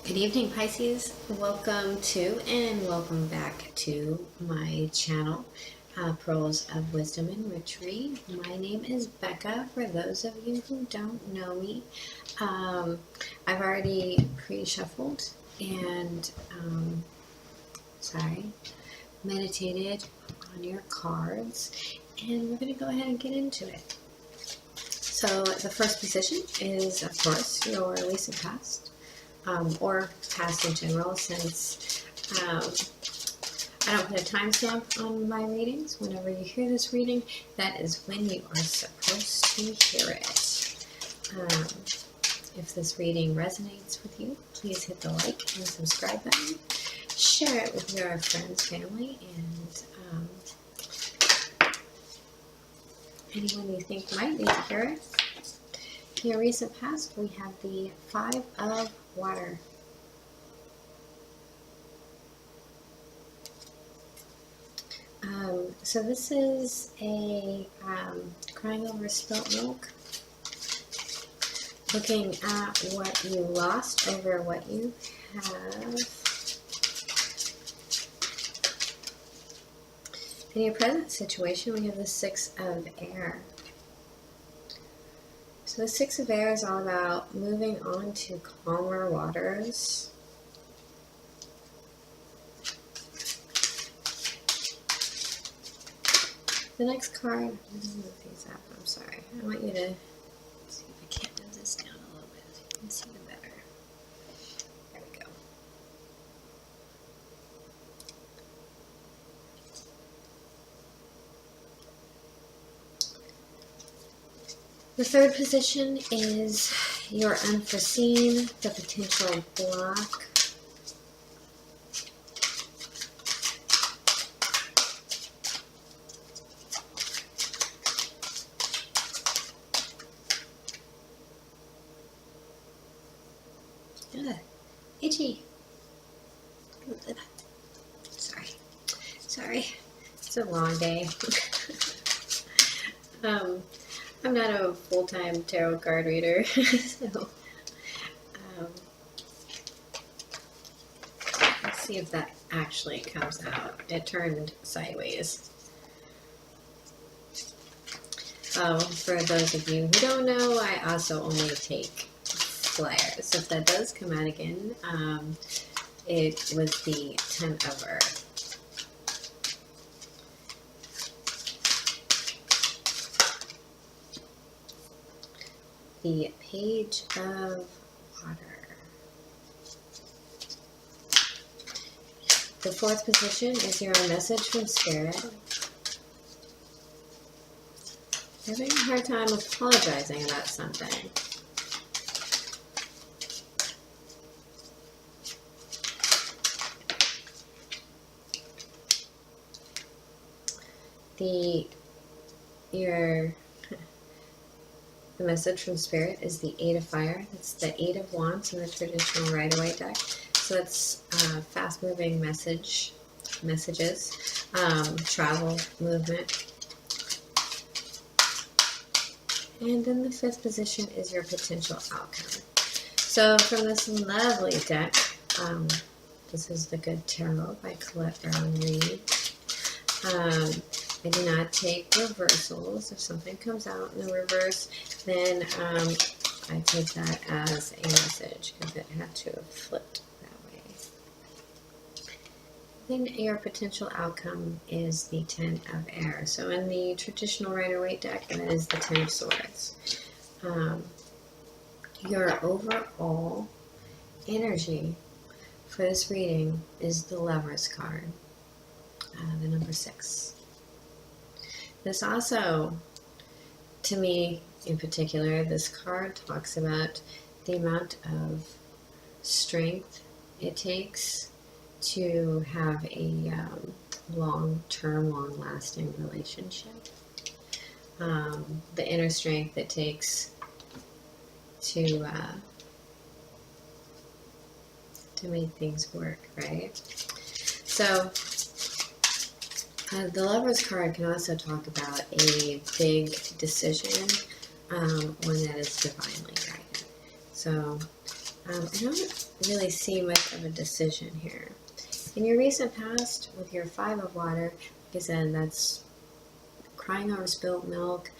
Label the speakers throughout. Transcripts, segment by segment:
Speaker 1: Good evening, Pisces. Welcome to and welcome back to my channel, Pearls of Wisdom and Witchery. My name is Becca. For those of you who don't know me, I've already pre-shuffled and meditated on your cards, and we're going to go ahead and get into it. So the first position is, of course, your recent past. Or past in general, since I don't put a timestamp on my readings. Whenever you hear this reading, that is when you are supposed to hear it. If this reading resonates with you, please hit the like and subscribe button. Share it with your friends, family, and anyone you think might need to hear it. In your recent past, we have the Five of Water. So this is a crying over spilt milk, looking at what you lost over what you have. In your present situation, we have the Six of Air. So the Six of Air is all about moving on to calmer waters. The next card, I'm going to move these up, I'm sorry. I want you to see if I can't move this down a little bit so you can see them better. There we go. The third position is your unforeseen, the potential block. Ugh, itchy. Sorry. It's a long day. I'm not a full-time tarot card reader, so let's see if that actually comes out. It turned sideways. Oh, for those of you who don't know, I also only take flyers. So if that does come out again, it was the Ten of Earth. The Page of Water. The fourth position is your message from Spirit. You're having a hard time apologizing about something. The message from Spirit is the Eight of Fire. That's the Eight of Wands in the traditional Rider-Waite deck. So that's fast-moving messages, travel, movement. And then the fifth position is your potential outcome. So from this lovely deck, this is The Good Tarot by Colette Brown Reed. I do not take reversals. If something comes out in the reverse, then I take that as a message because it had to have flipped that way. Then your potential outcome is the Ten of Air. So in the traditional Rider-Waite deck, that is the Ten of Swords. Your overall energy for this reading is the Lover's card, the number 6. This also, to me in particular, this card talks about the amount of strength it takes to have a long-term, long-lasting relationship. The inner strength it takes to make things work, right? So the Lover's card can also talk about a big decision, one that is divinely guided. So I don't really see much of a decision here. In your recent past, with your Five of Water, like I said, that's crying over spilled milk,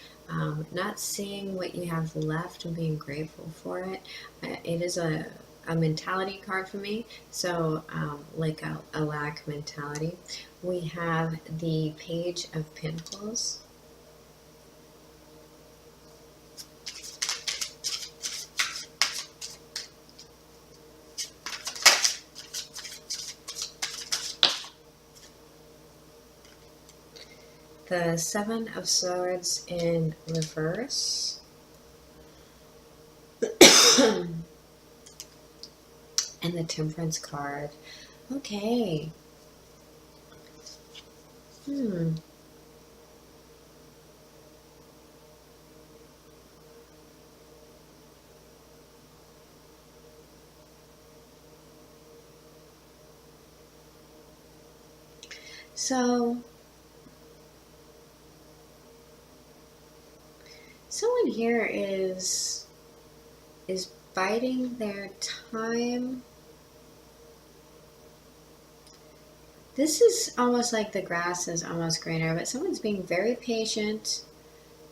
Speaker 1: not seeing what you have left and being grateful for it. It is a mentality card for me, so like a lack mentality. We have the Page of Pentacles. The Seven of Swords in reverse. And the Temperance card. Okay. So, someone here is biding their time. This is almost like the grass is almost greener, but someone's being very patient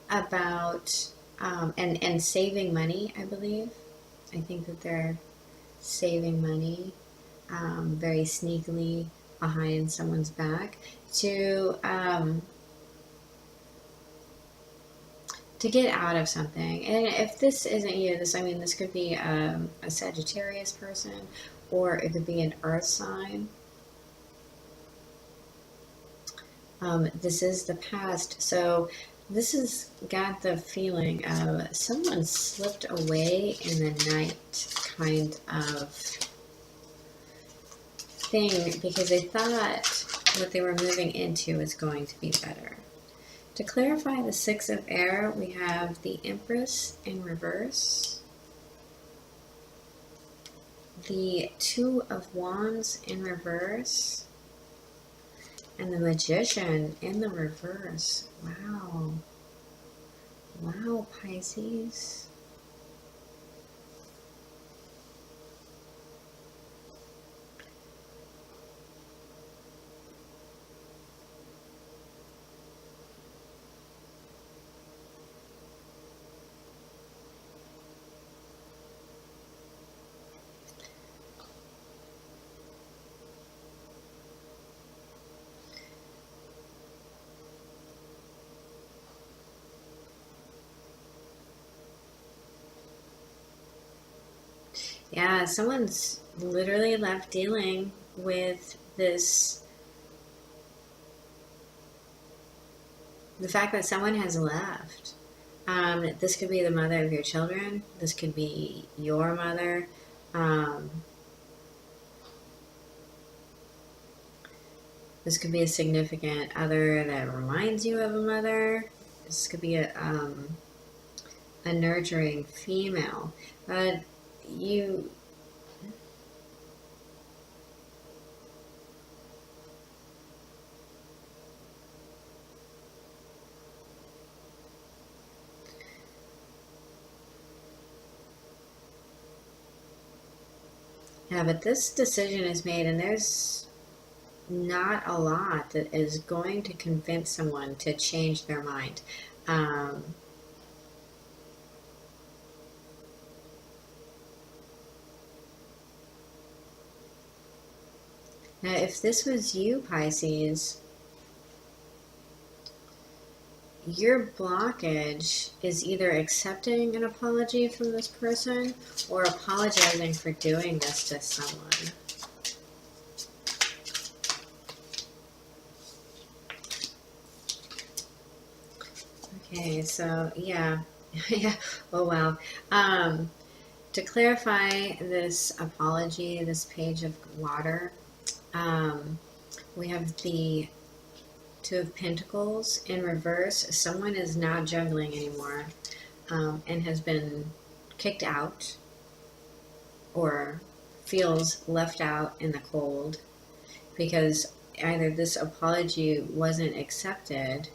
Speaker 1: about and saving money, I believe. I think that they're saving money very sneakily behind someone's back to get out of something. And if this isn't you, this could be a Sagittarius person, or it could be an earth sign. This is the past. So this has got the feeling of someone slipped away in the night kind of thing because they thought what they were moving into was going to be better. To clarify the Six of Air, we have the Empress in reverse, the Two of Wands in reverse, and the Magician in the reverse. Wow. Wow, Pisces. Yeah, someone's literally left dealing with this. The fact that someone has left. This could be the mother of your children. This could be your mother. This could be a significant other that reminds you of a mother. This could be a nurturing female. But you... Yeah, but this decision is made, and there's not a lot that is going to convince someone to change their mind. Now, if this was you, Pisces, your blockage is either accepting an apology from this person or apologizing for doing this to someone. Okay, so yeah. Yeah, oh wow. To clarify this apology, this Page of Water, we have the Two of Pentacles in reverse. Someone is not juggling anymore and has been kicked out or feels left out in the cold because either this apology wasn't accepted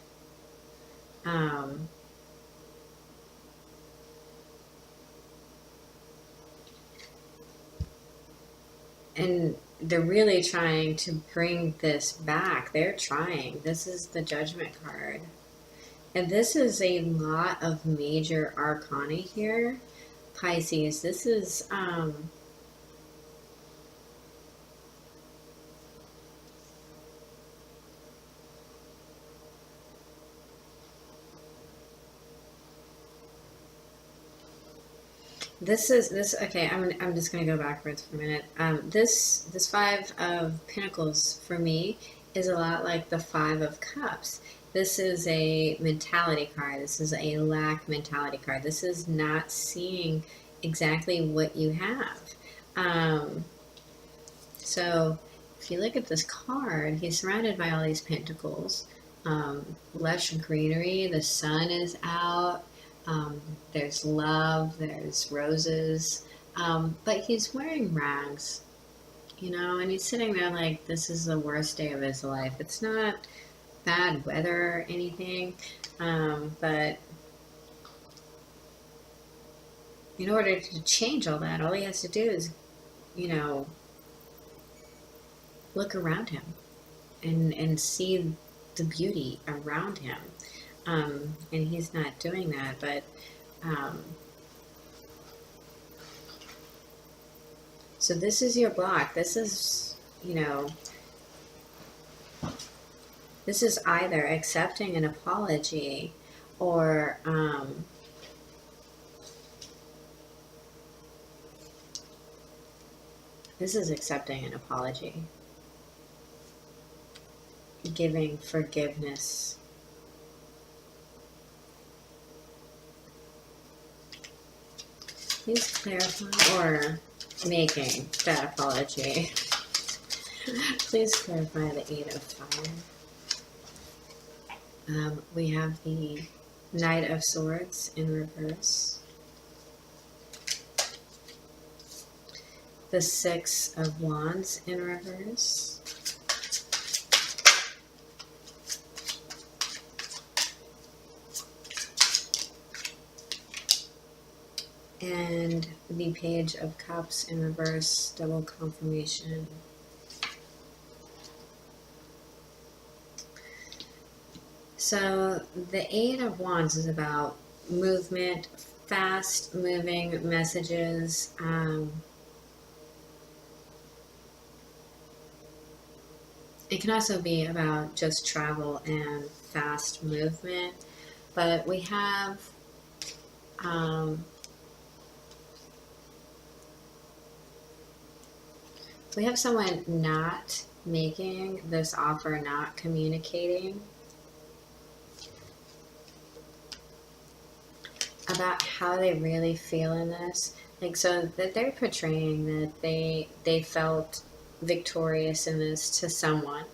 Speaker 1: and they're really trying to bring this back. They're trying. This is the Judgment card. And this is a lot of major arcana here, Pisces. This is, okay. I'm just gonna go backwards for a minute. This Five of Pentacles for me is a lot like the Five of Cups. This is a mentality card. This is a lack mentality card. This is not seeing exactly what you have. So if you look at this card, he's surrounded by all these pentacles. Lush greenery. The sun is out. There's love, there's roses, but he's wearing rags, and he's sitting there like this is the worst day of his life. It's not bad weather or anything, but in order to change all that, all he has to do is, look around him and see the beauty around him. And he's not doing that, but so this is your block. This is, this is either accepting an apology or this is accepting an apology, giving forgiveness. Please clarify, or making that apology. Please clarify the Eight of Fire. We have the Knight of Swords in reverse. The Six of Wands in reverse. And the Page of Cups in reverse, double confirmation. So the Eight of Wands is about movement, fast moving messages. It can also be about just travel and fast movement, but we have someone not making this offer, not communicating about how they really feel in this. Like, so that they're portraying that they felt victorious in this to someone.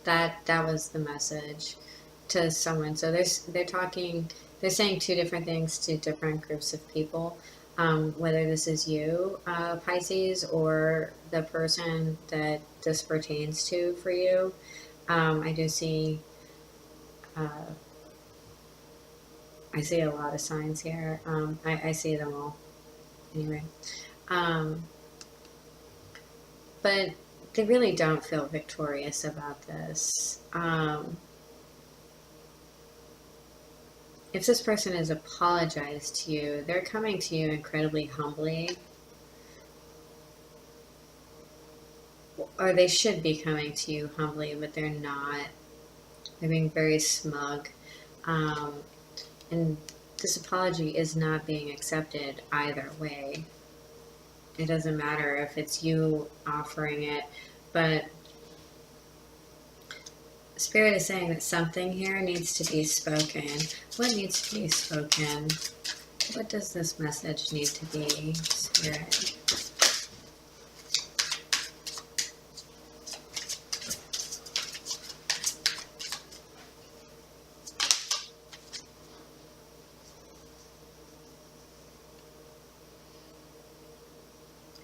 Speaker 1: That was the message to someone. So they're saying two different things to different groups of people. Whether this is you, Pisces, or the person that this pertains to for you. I do see, I see a lot of signs here. I see them all. Anyway. But they really don't feel victorious about this. If this person has apologized to you, they're coming to you incredibly humbly. Or they should be coming to you humbly, but they're not. They're being very smug. And this apology is not being accepted either way. It doesn't matter if it's you offering it, but Spirit is saying that something here needs to be spoken. What needs to be spoken? What does this message need to be, Spirit?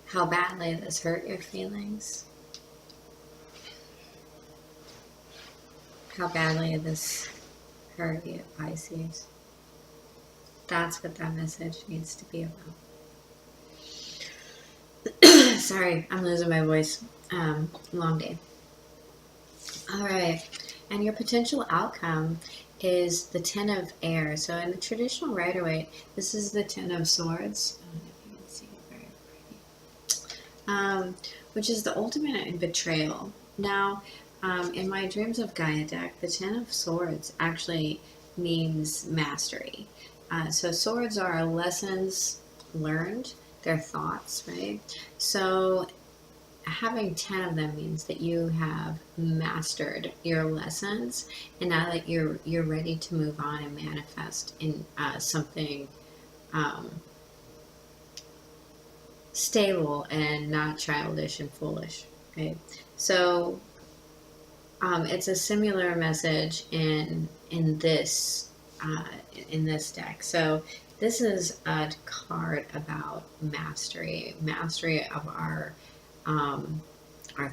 Speaker 1: How badly this hurt your feelings? How badly this hurt you, Pisces? That's what that message needs to be about. Sorry, I'm losing my voice. Long day. All right. And your potential outcome is the Ten of Air. So in the traditional Rider-Waite, this is the Ten of Swords. I don't know if you can see it very pretty. Which is the ultimate in betrayal. Now, in my Dreams of Gaia deck, the Ten of Swords actually means mastery. So swords are lessons learned, they're thoughts, right? So having 10 of them means that you have mastered your lessons, and now that you're ready to move on and manifest in something stable and not childish and foolish. Okay, so it's a similar message in this deck. So this is a card about mastery of our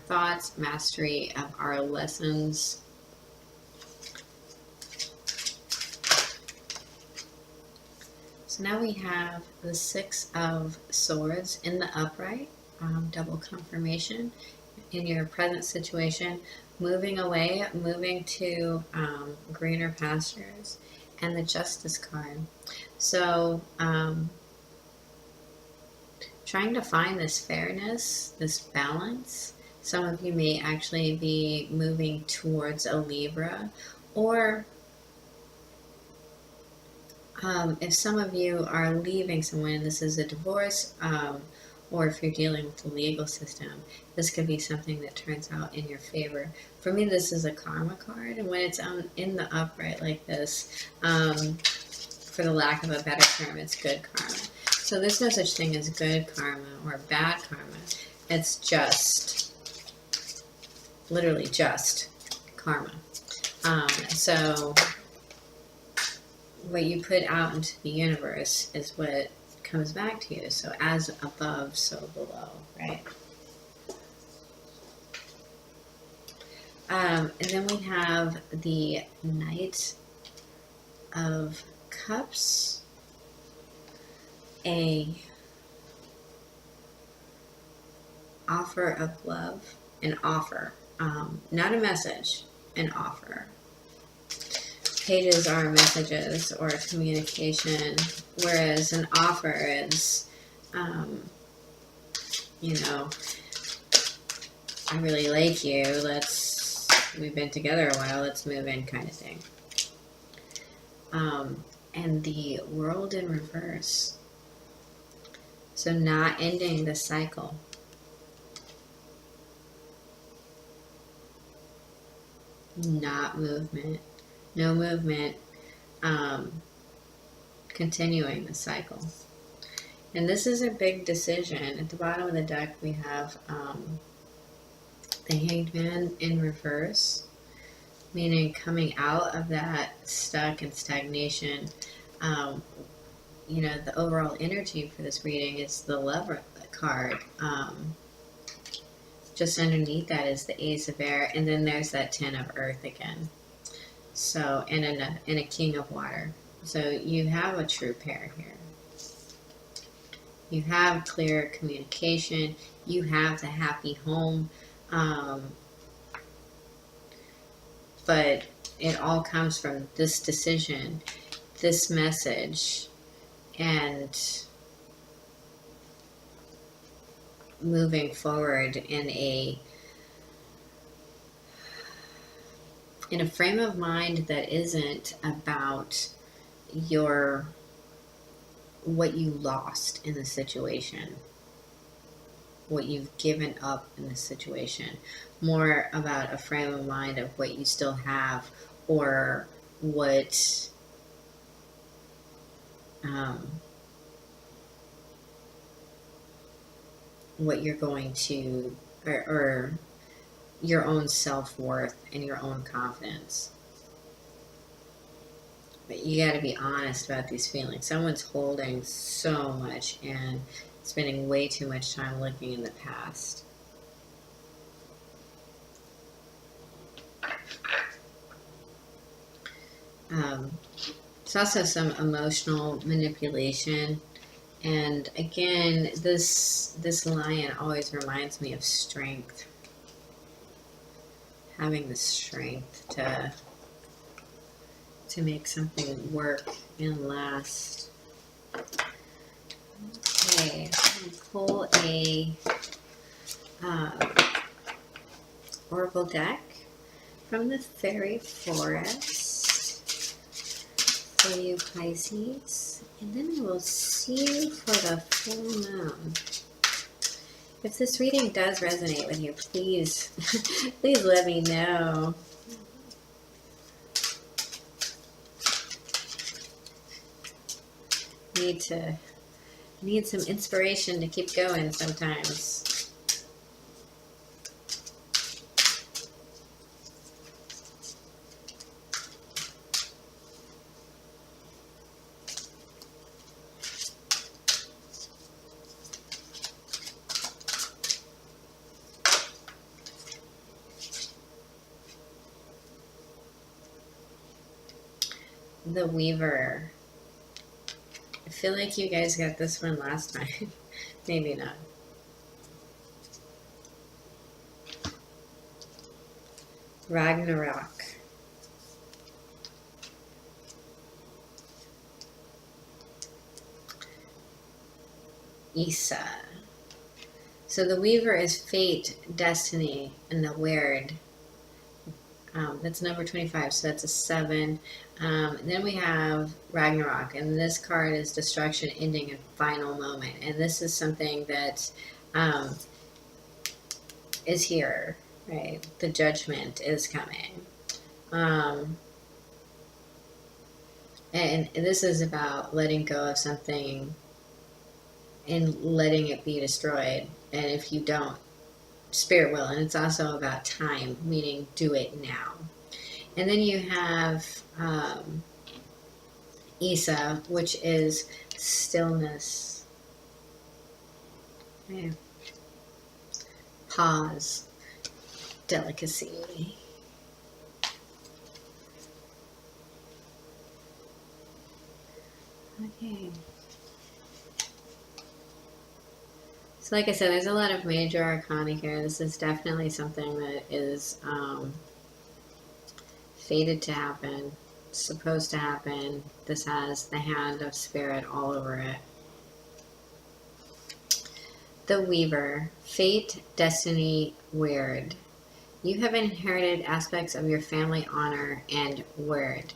Speaker 1: thoughts, mastery of our lessons. So now we have the Six of Swords in the upright, double confirmation in your present situation, moving away, moving to greener pastures, and the Justice card. So trying to find this fairness, this balance. Some of you may actually be moving towards a Libra, or if some of you are leaving someone, this is a divorce, or if you're dealing with the legal system, this could be something that turns out in your favor. For me, this is a karma card, and when it's in the upright like this, for the lack of a better term, it's good karma. So there's no such thing as good karma or bad karma. It's just, literally just karma. So what you put out into the universe is what comes back to you. So as above, so below, right? And then we have the Knight of Cups. A offer of love, an offer, not a message, an offer. Pages are messages or communication, whereas an offer is, you know, I really like you, we've been together a while, let's move in kind of thing. And the World in reverse. So not ending the cycle. Not movement. No movement. Continuing the cycle. And this is a big decision. At the bottom of the deck we have the Hanged Man in reverse, meaning coming out of that stuck and stagnation. You know, the overall energy for this reading is the Lover card. Just underneath that is the Ace of Air, and then there's that Ten of Earth again. So, and a King of Water. So you have a true pair here. You have clear communication. You have the happy home. But it all comes from this decision, this message, and moving forward in a frame of mind that isn't about what you lost in the situation, what you've given up in the situation, more about a frame of mind of what you still have, or what you're going to, or your own self-worth and your own confidence. But you got to be honest about these feelings. Someone's holding so much and spending way too much time looking in the past. It's also some emotional manipulation And again, this lion always reminds me of strength. Having the strength to make something work and last. Okay, I'm going to pull a oracle deck from the fairy forest for you Pisces, and then I will see you for the full moon. If this reading does resonate with you, please, please let me know. Need some inspiration to keep going sometimes. The Weaver. I feel like you guys got this one last time. Maybe not. Ragnarok. Isa. So the Weaver is fate, destiny, and the Weird. That's number 25, so that's a 7. Then we have Ragnarok, and this card is destruction, ending, and final moment. And this is something that is here, right? The judgment is coming. And this is about letting go of something and letting it be destroyed. And if you don't, Spirit will. And it's also about time, meaning do it now. And then you have Isa, which is stillness. Okay. Pause. Delicacy. Okay. So like I said, there's a lot of major arcana here. This is definitely something that is fated to happen, supposed to happen. This has the hand of spirit all over it. The Weaver, fate, destiny, weird. You have inherited aspects of your family honor and word.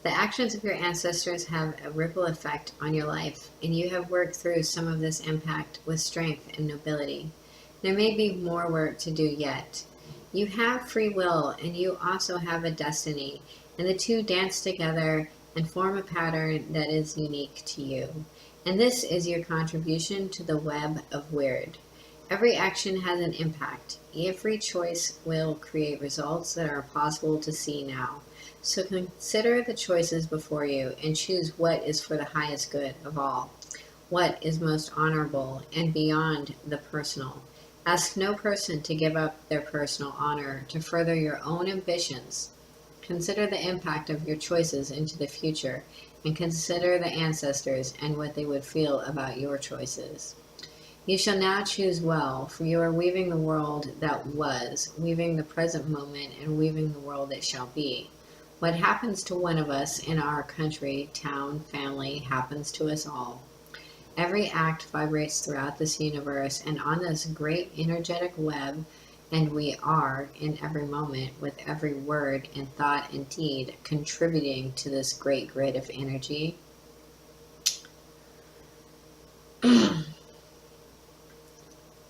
Speaker 1: The actions of your ancestors have a ripple effect on your life, and you have worked through some of this impact with strength and nobility. There may be more work to do yet. You have free will, and you also have a destiny, and the two dance together and form a pattern that is unique to you. And this is your contribution to the web of weird. Every action has an impact. Every choice will create results that are possible to see now. So consider the choices before you and choose what is for the highest good of all, what is most honorable and beyond the personal. Ask no person to give up their personal honor to further your own ambitions. Consider the impact of your choices into the future, and consider the ancestors and what they would feel about your choices. You shall now choose well, for you are weaving the world that was, weaving the present moment, and weaving the world that shall be. What happens to one of us in our country, town, family, happens to us all. Every act vibrates throughout this universe and on this great energetic web, and we are, in every moment, with every word and thought and deed, contributing to this great grid of energy.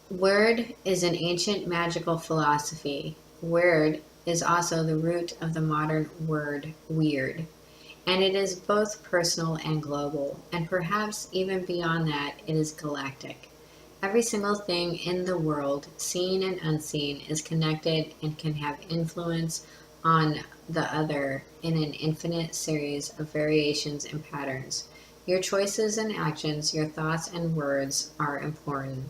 Speaker 1: Word is an ancient magical philosophy. Word is also the root of the modern word weird, and it is both personal and global, and perhaps even beyond that, it is galactic. Every single thing in the world, seen and unseen, is connected and can have influence on the other in an infinite series of variations and patterns. Your choices and actions, your thoughts and words are important.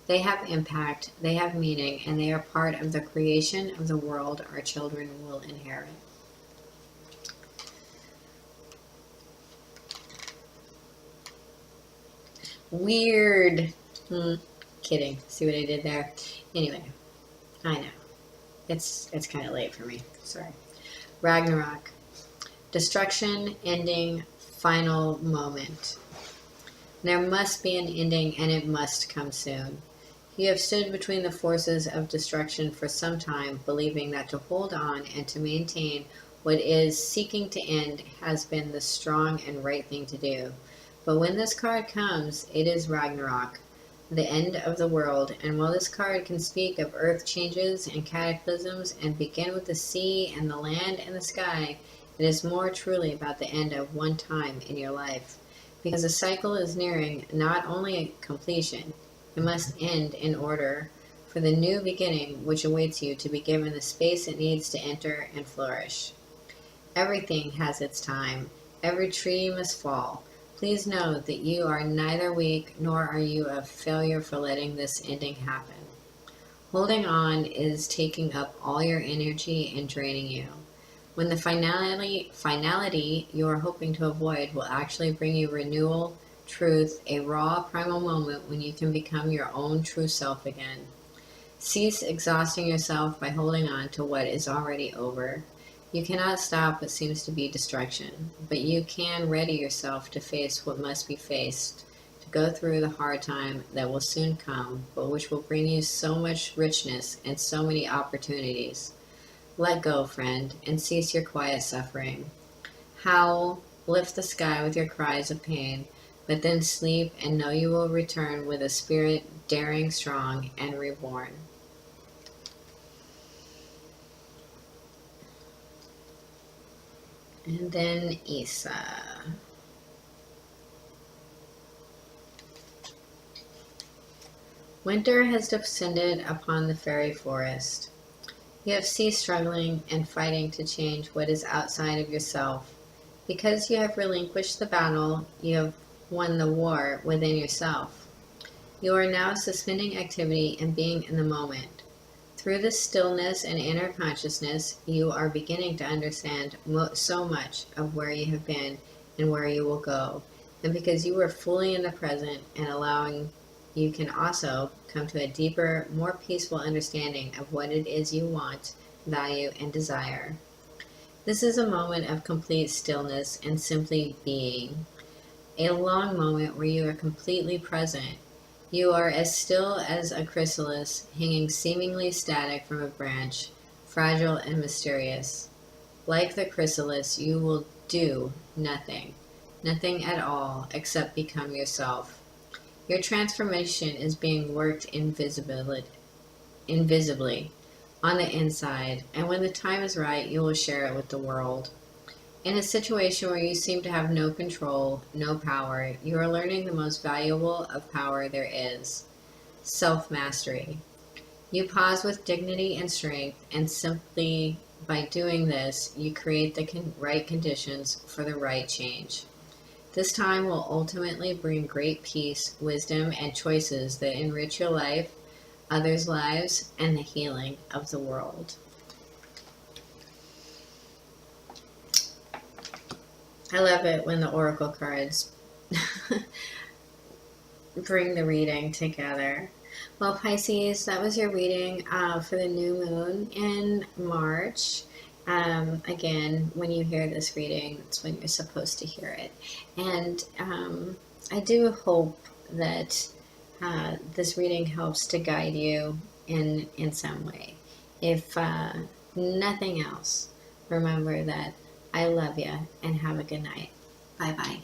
Speaker 1: They have impact, they have meaning, and they are part of the creation of the world our children will inherit. Weird. Kidding. See what I did there? Anyway, I know. It's kind of late for me. Sorry. Ragnarok. Destruction, ending, final moment. There must be an ending, and it must come soon. You have stood between the forces of destruction for some time, believing that to hold on and to maintain what is seeking to end has been the strong and right thing to do. But when this card comes, it is Ragnarok, the end of the world, and while this card can speak of earth changes and cataclysms and begin with the sea and the land and the sky, it is more truly about the end of one time in your life. Because the cycle is nearing not only completion, it must end in order for the new beginning which awaits you to be given the space it needs to enter and flourish. Everything has its time. Every tree must fall. Please know that you are neither weak nor are you a failure for letting this ending happen. Holding on is taking up all your energy and draining you. When the finality you are hoping to avoid will actually bring you renewal, truth, a raw primal moment when you can become your own true self again. Cease exhausting yourself by holding on to what is already over. You cannot stop what seems to be destruction, but you can ready yourself to face what must be faced, to go through the hard time that will soon come, but which will bring you so much richness and so many opportunities. Let go, friend, and cease your quiet suffering. Howl, lift the sky with your cries of pain, but then sleep and know you will return with a spirit daring, strong, and reborn. And then Isa. Winter has descended upon the fairy forest. You have ceased struggling and fighting to change what is outside of yourself. Because you have relinquished the battle, you have won the war within yourself. You are now suspending activity and being in the moment. Through this stillness and inner consciousness, you are beginning to understand so much of where you have been and where you will go. And because you are fully in the present and allowing, you can also come to a deeper, more peaceful understanding of what it is you want, value, and desire. This is a moment of complete stillness and simply being. A long moment where you are completely present. You are as still as a chrysalis hanging seemingly static from a branch, fragile and mysterious. Like the chrysalis, you will do nothing at all except become yourself. Your transformation is being worked invisibly on the inside, and when the time is right, you will share it with the world. In a situation where you seem to have no control, no power, you are learning the most valuable of power there is, self-mastery. You pause with dignity and strength, and simply by doing this, you create the right conditions for the right change. This time will ultimately bring great peace, wisdom, and choices that enrich your life, others' lives, and the healing of the world. I love it when the oracle cards bring the reading together. Well, Pisces, that was your reading for the new moon in March. Again, when you hear this reading, it's when you're supposed to hear it. And I do hope that this reading helps to guide you in some way. If nothing else, remember that I love you and have a good night. Bye-bye.